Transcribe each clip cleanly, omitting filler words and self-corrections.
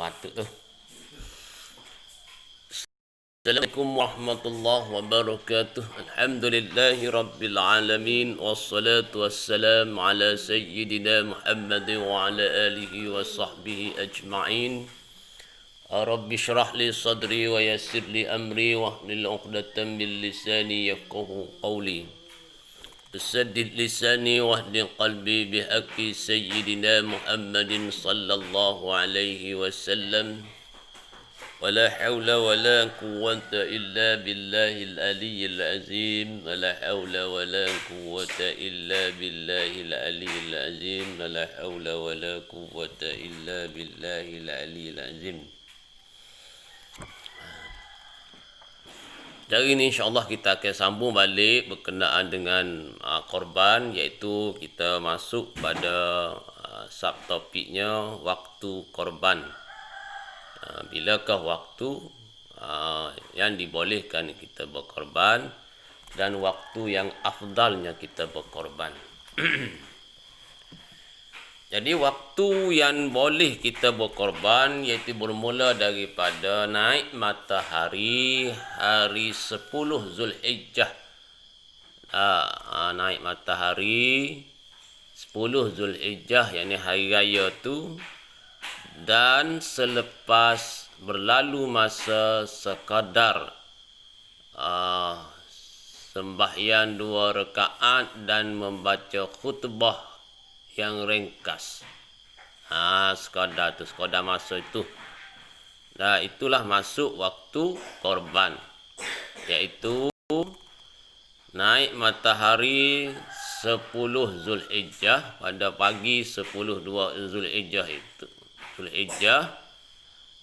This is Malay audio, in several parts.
batuk tu. Assalamualaikum warahmatullahi wabarakatuh. Alhamdulillahi rabbil alamin. Wassalatu wassalamu ala sayyidina Muhammad wa ala alihi wa sahbihi ajma'in. Rabbi syrah li sadri wa yassir li amri wahlul 'uqdatam min lisani yafqahu qawli. Saddid lisani wahdi qalbi bihaqqi sayyidina Muhammadin sallallahu alaihi wasallam. ولا حول ولا قوة إلا بالله العلي العظيم ولا حول ولا قوة إلا بالله العلي العظيم ولا حول ولا قوة إلا بالله العلي العظيم. Dari ini insyaAllah kita akan sambung balik berkenaan dengan korban, iaitu kita masuk pada subtopiknya waktu korban. Bilakah waktu yang dibolehkan kita berkorban dan waktu yang afdalnya kita berkorban. Jadi waktu yang boleh kita berkorban iaitu bermula daripada naik matahari hari 10 Zulhijjah. Naik matahari 10 Zulhijjah, yakni hari raya tu, dan selepas berlalu masa sekadar sembahyang 2 rakaat dan membaca khutbah yang ringkas. Sekadar masa itu. Nah, itulah masuk waktu korban, iaitu naik matahari 10 Zulhijjah pada pagi 10 Zulhijjah itu.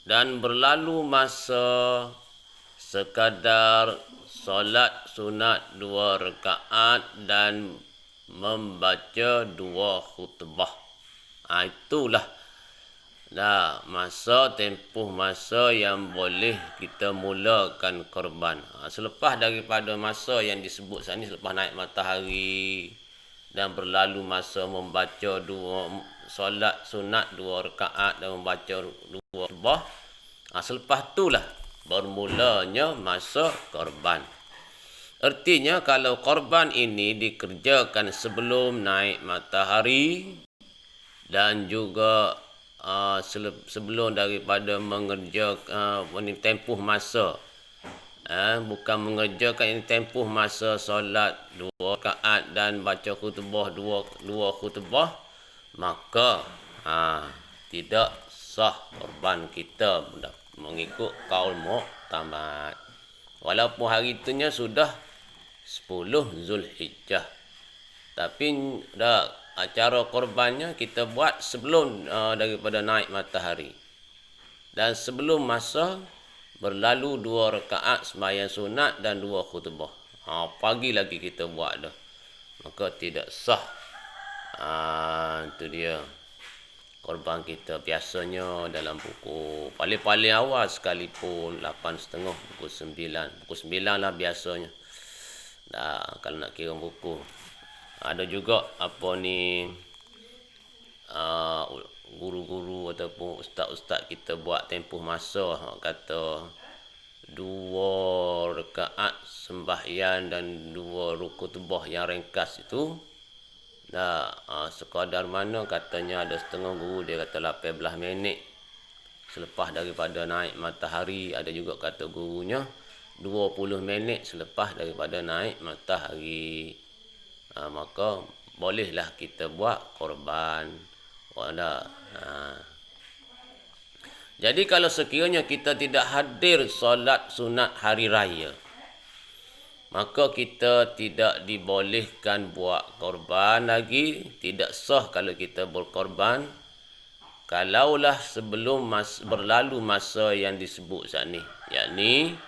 Dan berlalu masa sekadar solat sunat 2 rakaat dan membaca 2 khutbah. Itulah tempoh masa yang boleh kita mulakan korban. Selepas daripada masa yang disebut saat ini, selepas naik matahari dan berlalu masa membaca solat sunat 2 rakaat dan membaca 2 khutbah, selepas itulah bermulanya masa korban. Artinya kalau korban ini dikerjakan sebelum naik matahari dan juga sebelum daripada mengerjakan tempoh masa, bukan mengerjakan tempoh masa solat 2 rakaat dan baca khutbah 2 khutbah, maka tidak sah korban kita mengikut kaul muktamad. Walaupun hari itunya sudah 10 Zulhijjah, tapi acara korbannya kita buat sebelum daripada naik matahari dan sebelum masa berlalu 2 rakaat sembahyang sunat dan 2 khutbah. Pagi lagi kita buat dah, maka tidak sah. Itu dia korban kita. Biasanya dalam pukul paling awal sekalipun 8.30, pukul 9 lah biasanya. Kalau nak kira buku, ada juga guru-guru ataupun ustaz-ustaz kita buat tempoh masa, kata 2 rakaat sembahyang dan 2 khutbah yang ringkas itu. Sekadar mana, katanya ada setengah guru dia kata 18 minit selepas daripada naik matahari. Ada juga kata gurunya 20 minit selepas daripada naik matahari. Maka bolehlah kita buat korban. Jadi kalau sekiranya kita tidak hadir solat sunat hari raya, maka kita tidak dibolehkan buat korban lagi. Tidak sah kalau kita berkorban kalaulah sebelum berlalu masa yang disebut saat ni, yakni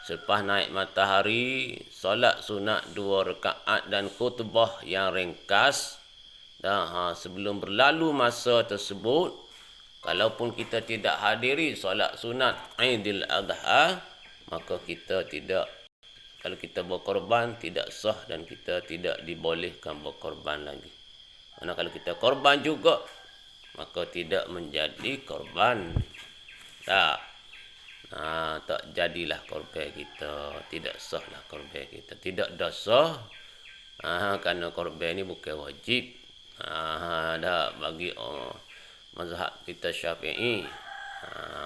selepas naik matahari, solat sunat 2 rakaat dan khutbah yang ringkas. Sebelum berlalu masa tersebut, kalaupun kita tidak hadiri solat sunat Aidil Adha, maka kita tidak, kalau kita berkorban tidak sah dan kita tidak dibolehkan berkorban lagi. Karena kalau kita korban juga, maka tidak menjadi korban. Tak. Tak jadilah korban kita, tidak sahlah korban kita, tidak dah sah. Kerana korban ni bukan wajib. Dah bagi mazhab kita Syafi'i,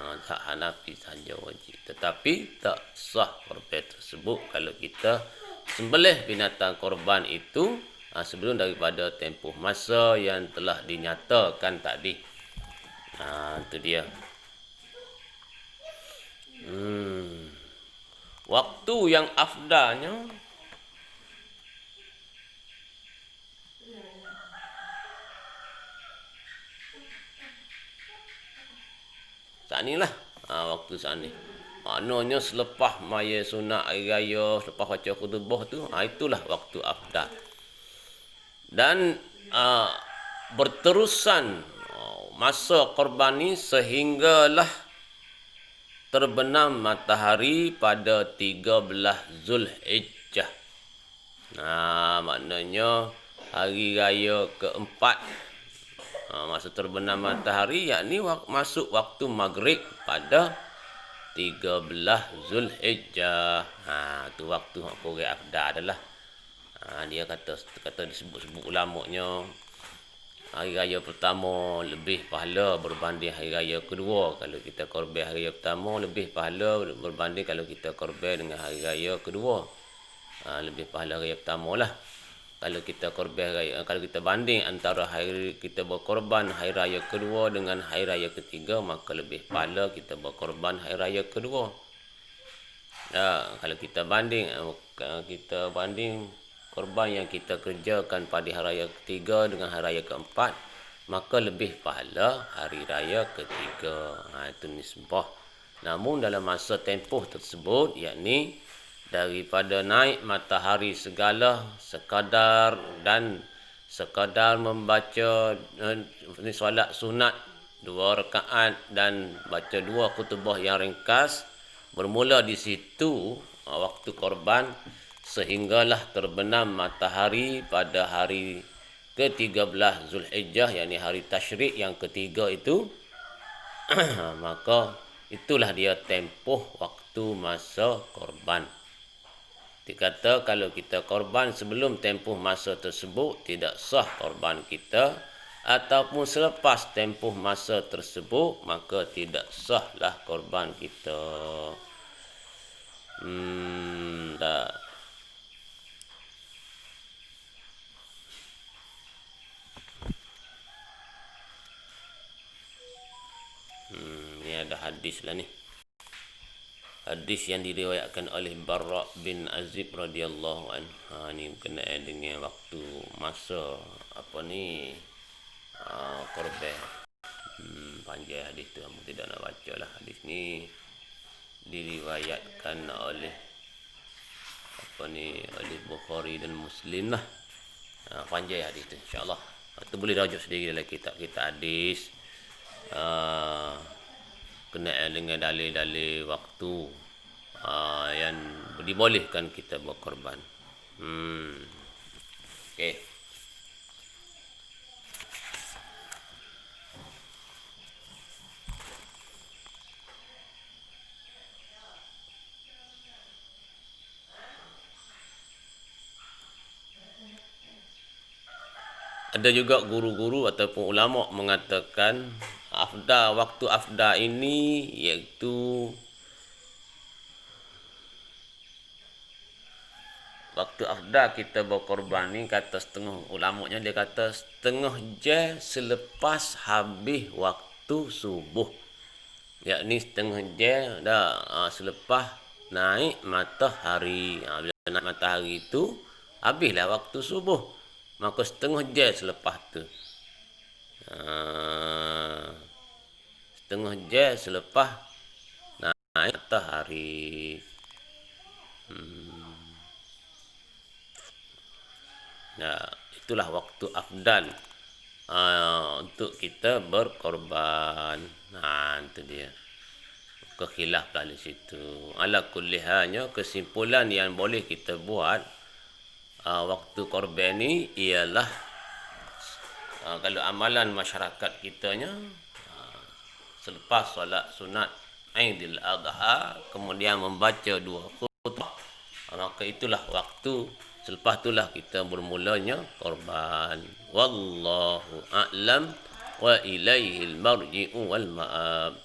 mazhab Hanafi saja wajib. Tetapi tak sah korban tersebut kalau kita sembelih binatang korban itu sebelum daripada tempoh masa yang telah dinyatakan tadi. Itu dia. Waktu yang afdalnya saat ni lah. Waktu saat ni. Maknanya selepas maya sunat hari raya, selepas baca khutbah tu, itulah waktu afdal. Dan berterusan masa korban ni sehinggalah terbenam matahari pada 13 Zulhijjah. Maknanya hari raya keempat masa terbenam matahari, yakni masuk waktu maghrib pada 13 Zulhijjah. Tu waktu korang afdal adalah. Dia kata disebut-sebut ulamanya, hari raya pertama lebih pahala berbanding hari raya kedua. Kalau kita korban hari raya pertama, lebih pahala berbanding kalau kita korban dengan hari raya kedua. Lebih pahala hari raya pertama lah. Kalau kita korban kalau kita banding antara hari kita berkorban hari raya kedua dengan hari raya ketiga, maka lebih pahala kita berkorban hari raya kedua. Kalau kita banding korban yang kita kerjakan pada hari raya ketiga dengan hari raya keempat, maka lebih pahala hari raya ketiga. Itu nisbah. Namun dalam masa tempoh tersebut, yakni daripada naik matahari segala sekadar membaca solat sunat 2 rakaat dan baca 2 khutbah yang ringkas, bermula di situ waktu korban sehinggalah terbenam matahari pada hari ke-13 Zulhijjah, yakni hari tasyrik yang ketiga itu. Maka itulah dia tempoh waktu masa korban. Dikata kalau kita korban sebelum tempoh masa tersebut, tidak sah korban kita, ataupun selepas tempoh masa tersebut, maka tidak sahlah korban kita. Tak. Ini ada hadis lah ni. Hadis yang diriwayatkan oleh Barra bin Azib radhiyallahu anhu. Ni berkenaan dengan waktu masa korban. Panjang hadis tu, kamu tidak nak baca lah. Hadis ni diriwayatkan oleh oleh Bukhari dan Muslim lah. Panjang hadis tu, insya-Allah. Itu boleh rujuk sendiri dalam kitab-kitab hadis. Kenaan dengan dalil-dalil waktu yang dibolehkan kita berkorban. Okey. Ada juga guru-guru ataupun ulama mengatakan waktu afdal ini iaitu waktu afdal kita berkorban ni, kata setengah ulamanya, dia kata setengah jam selepas habis waktu subuh, yakni setengah jam selepas naik matahari. Bila naik matahari itu habislah waktu subuh, maka setengah jam selepas tu, setengah jam selepas naik matahari. Itulah waktu afdal untuk kita berkorban. Itu dia. Kekhilaf lah di situ. Ala kulli halnya, kesimpulan yang boleh kita buat waktu korban ni ialah kalau amalan masyarakat kitanya selepas solat sunat Aidil Adha, kemudian membaca 2 khutbah, maka itulah waktu selepas itulah kita bermulanya korban. Wallahu a'lam wa ilaihil marji'u wal ma'ab.